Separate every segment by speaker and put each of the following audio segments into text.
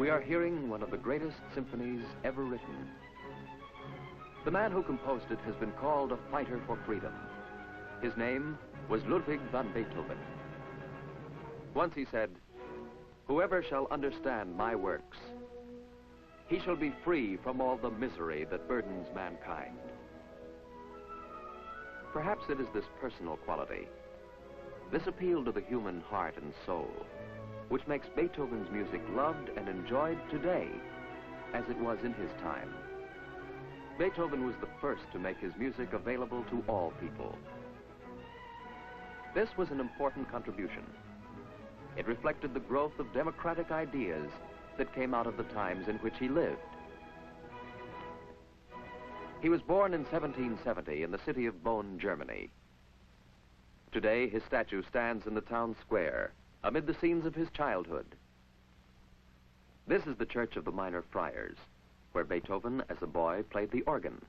Speaker 1: We are hearing one of the greatest symphonies ever written. The man who composed it has been called a fighter for freedom. His name was Ludwig van Beethoven. Once he said, "Whoever shall understand my works, he shall be free from all the misery that burdens mankind." Perhaps it is this personal quality, this appeal to the human heart and soul, which makes Beethoven's music loved and enjoyed today as it was in his time. Beethoven was the first to make his music available to all people. This was an important contribution. It reflected the growth of democratic ideas that came out of the times in which he lived. He was born in 1770 in the city of Bonn, Germany. Today, his statue stands in the town square, amid the scenes of his childhood. This is the Church of the Minor Friars, where Beethoven, as a boy, played the organ.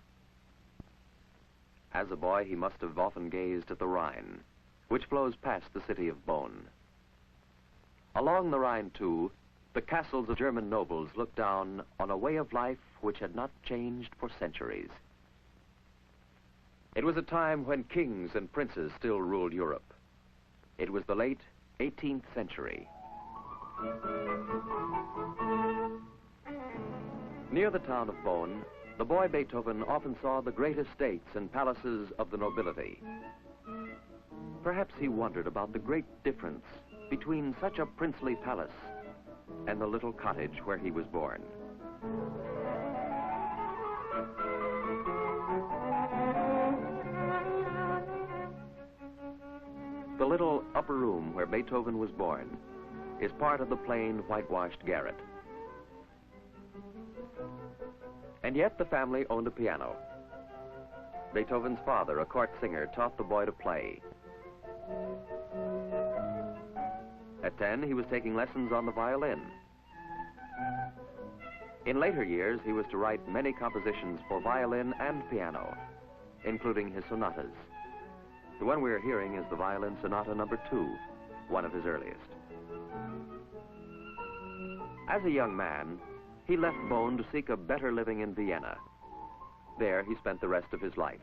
Speaker 1: As a boy, he must have often gazed at the Rhine, which flows past the city of Bonn. Along the Rhine, too, the castles of German nobles looked down on a way of life which had not changed for centuries. It was a time when kings and princes still ruled Europe. It was the late 18th century. Near the town of Bonn, the boy Beethoven often saw the great estates and palaces of the nobility. Perhaps he wondered about the great difference between such a princely palace and the little cottage where he was born. The little upper room where Beethoven was born is part of the plain whitewashed garret. And yet the family owned a piano. Beethoven's father, a court singer, taught the boy to play. At 10, he was taking lessons on the violin. In later years, he was to write many compositions for violin and piano, including his sonatas. The one we're hearing is the Violin Sonata Number 2, one of his earliest. As a young man, he left Bonn to seek a better living in Vienna. There, he spent the rest of his life.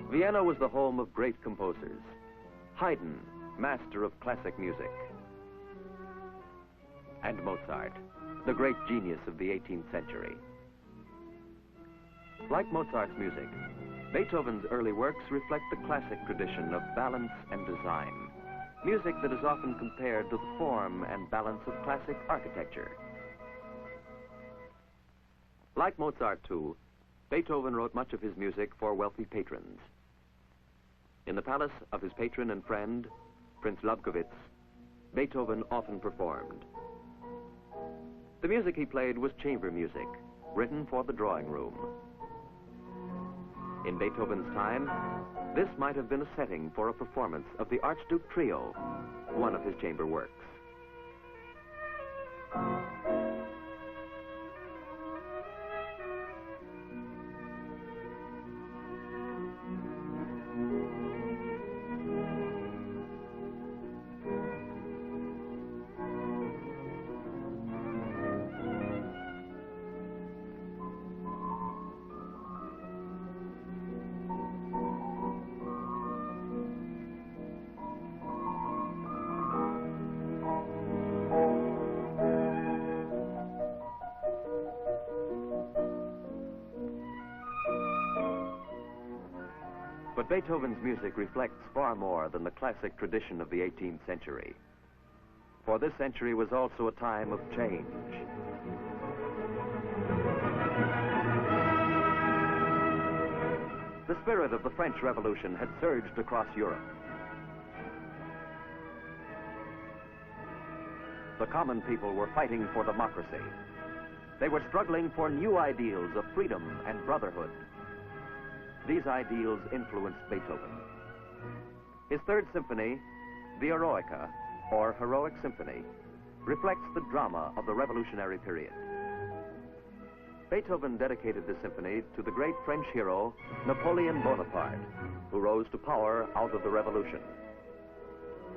Speaker 1: Vienna was the home of great composers. Haydn, master of classic music. And Mozart, the great genius of the 18th century. Like Mozart's music, Beethoven's early works reflect the classic tradition of balance and design, music that is often compared to the form and balance of classic architecture. Like Mozart, too, Beethoven wrote much of his music for wealthy patrons. In the palace of his patron and friend, Prince Lobkowitz, Beethoven often performed. The music he played was chamber music, written for the drawing room. In Beethoven's time, this might have been a setting for a performance of the Archduke Trio, one of his chamber works. But Beethoven's music reflects far more than the classic tradition of the 18th century. For this century was also a time of change. The spirit of the French Revolution had surged across Europe. The common people were fighting for democracy. They were struggling for new ideals of freedom and brotherhood. These ideals influenced Beethoven. His third symphony, the Eroica, or Heroic Symphony, reflects the drama of the revolutionary period. Beethoven dedicated the symphony to the great French hero, Napoleon Bonaparte, who rose to power out of the revolution.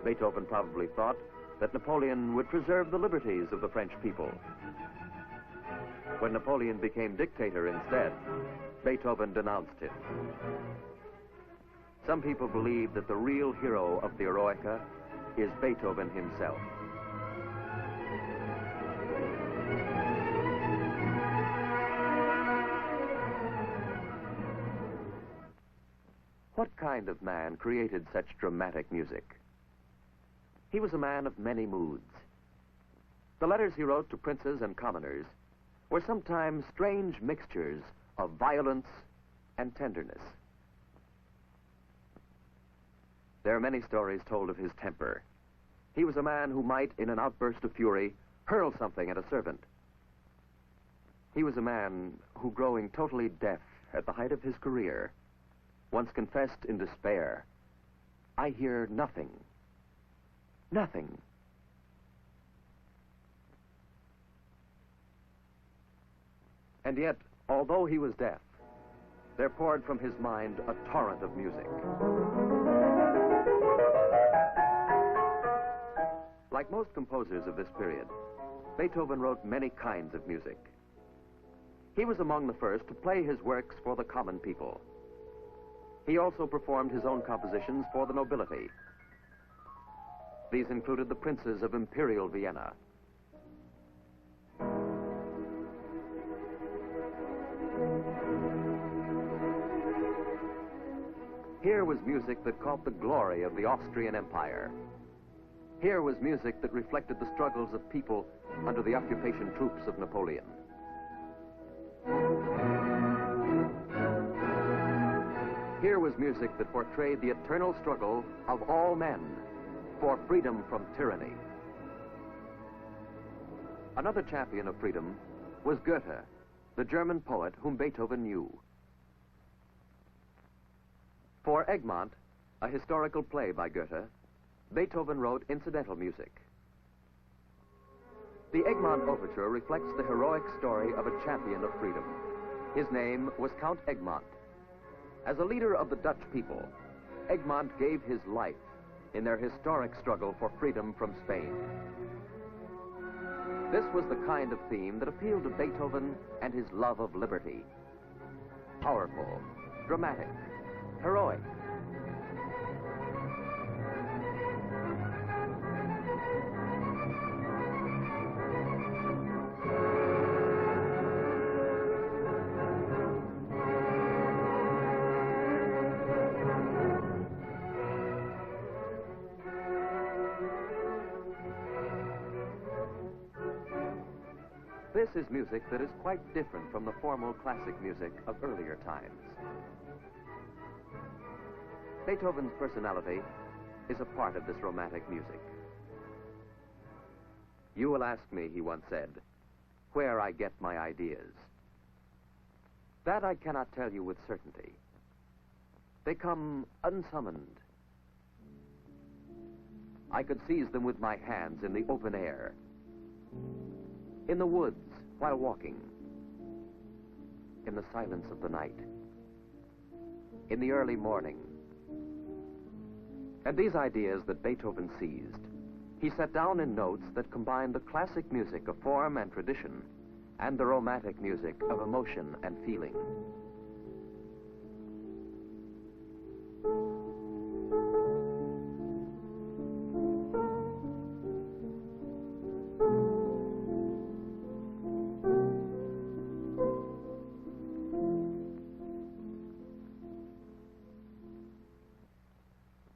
Speaker 1: Beethoven probably thought that Napoleon would preserve the liberties of the French people. When Napoleon became dictator instead, Beethoven denounced him. Some people believe that the real hero of the Eroica is Beethoven himself. What kind of man created such dramatic music? He was a man of many moods. The letters he wrote to princes and commoners were sometimes strange mixtures of violence and tenderness. There are many stories told of his temper. He was a man who might, in an outburst of fury, hurl something at a servant. He was a man who, growing totally deaf at the height of his career, once confessed in despair, "I hear nothing. Nothing." And yet, although he was deaf, there poured from his mind a torrent of music. Like most composers of this period, Beethoven wrote many kinds of music. He was among the first to play his works for the common people. He also performed his own compositions for the nobility. These included the princes of Imperial Vienna. Here was music that caught the glory of the Austrian Empire. Here was music that reflected the struggles of people under the occupation troops of Napoleon. Here was music that portrayed the eternal struggle of all men for freedom from tyranny. Another champion of freedom was Goethe, the German poet whom Beethoven knew. For Egmont, a historical play by Goethe, Beethoven wrote incidental music. The Egmont Overture reflects the heroic story of a champion of freedom. His name was Count Egmont. As a leader of the Dutch people, Egmont gave his life in their historic struggle for freedom from Spain. This was the kind of theme that appealed to Beethoven and his love of liberty. Powerful, dramatic, heroic. This is music that is quite different from the formal classic music of earlier times. Beethoven's personality is a part of this romantic music. "You will ask me," he once said, "where I get my ideas. That I cannot tell you with certainty. They come unsummoned. I could seize them with my hands in the open air, in the woods while walking, in the silence of the night, in the early morning." And these ideas that Beethoven seized, he set down in notes that combined the classic music of form and tradition and the romantic music of emotion and feeling.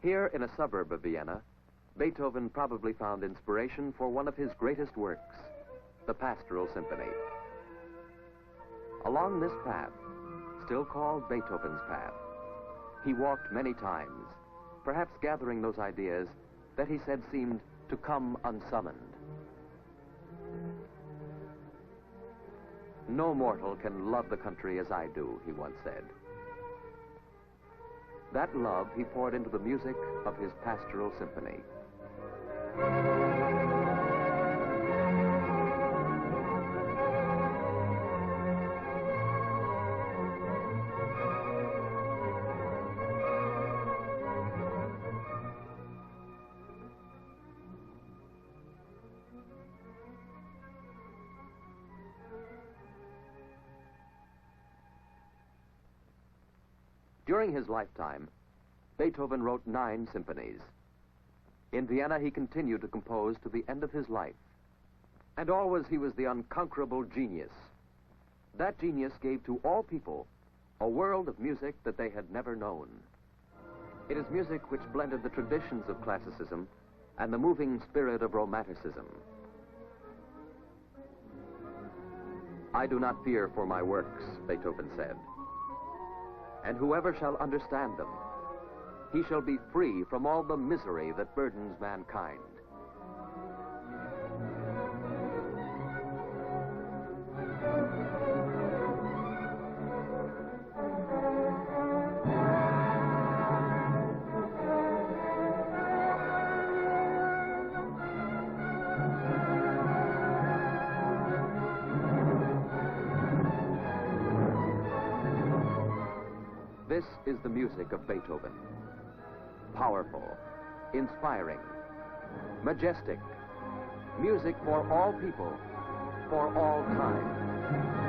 Speaker 1: Here in a suburb of Vienna, Beethoven probably found inspiration for one of his greatest works, the Pastoral Symphony. Along this path, still called Beethoven's path, he walked many times, perhaps gathering those ideas that he said seemed to come unsummoned. "No mortal can love the country as I do," he once said. That love he poured into the music of his Pastoral Symphony. During his lifetime, Beethoven wrote 9 symphonies. In Vienna, he continued to compose to the end of his life. And always he was the unconquerable genius. That genius gave to all people a world of music that they had never known. It is music which blended the traditions of classicism and the moving spirit of romanticism. I do not fear for my works, Beethoven said, and whoever shall understand them, he shall be free from all the misery that burdens mankind. This is the music of Beethoven. Powerful, inspiring, majestic. Music for all people, for all time.